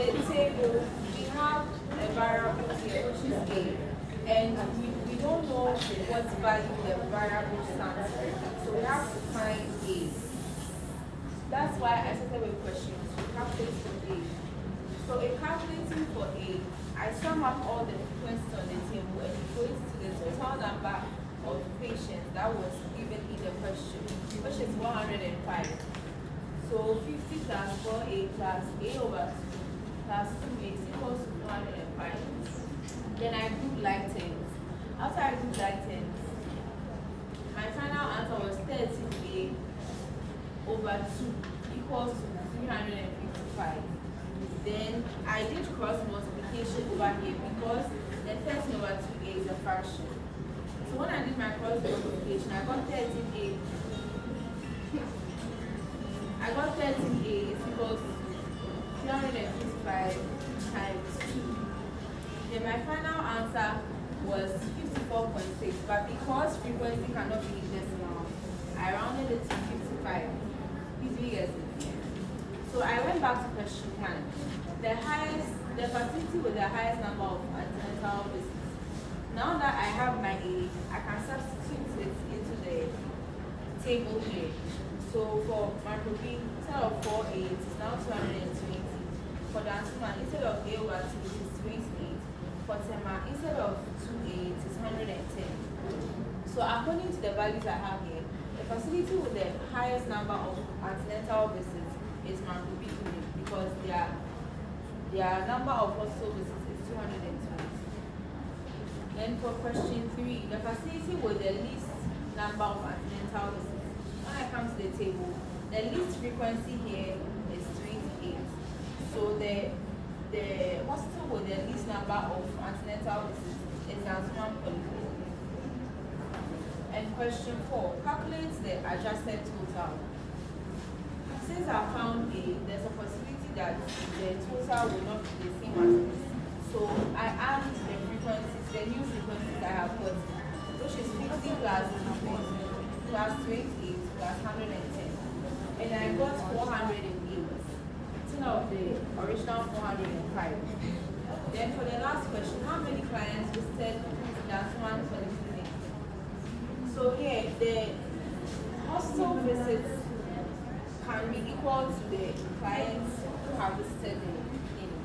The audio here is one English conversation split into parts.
the table, we have a variable here, which is A. And we don't know what value the variable stands for. So we have to find A. That's why I started with questions. We calculate for A. So in calculating for A, I sum up all the frequencies on the table and it goes to the total number of patients that was given in the question, which is 105. So 50 plus 4A plus A over 2 plus 2A is equals to 105. Then I group like terms. After I group like terms, my final answer was 13A over 2 equals to 355. Then I did cross multiplication over here because the 13 over 2A is a fraction. So when I did my cross multiplication, I got 13A is equals to 355 times 2. Then my final answer was 54.6, but because frequency cannot be in decimal, I rounded it to 55. Easy as it. So I went back to question 1. The facility with the highest number of antenatal visits. Now that I have my A, I can substitute it into the table here. So for macro B, instead of 4A, it is now 220. For the Ansuma, instead of A over 2, it is 28. For Tema, instead of 2A, it is 110. So according to the values I have here, the facility with the highest number of antenatal visits is macro B because their number of hospital visits is 220. Then for question 3, the facility with the least number of antenatal visits. When I come to the table, the least frequency here is 28. So the hospital with the least number of antenatal visits is Ansuma Polyclinic. And question 4, calculate the adjusted total. Since I found A, there's a possibility that the total will not be the same as this. So I add the frequencies, the new frequencies I have got, which is 50 plus 20 plus 28 plus 110. And I got 408 instead of the original 405. Then for the last question, how many clients visited the Ansuma Polyclinic? So here, the hospital visits can be equal to the clients who have visited the clinic.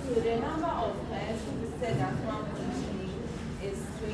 So the number of clients who visited the Ansuma Polyclinic is 28.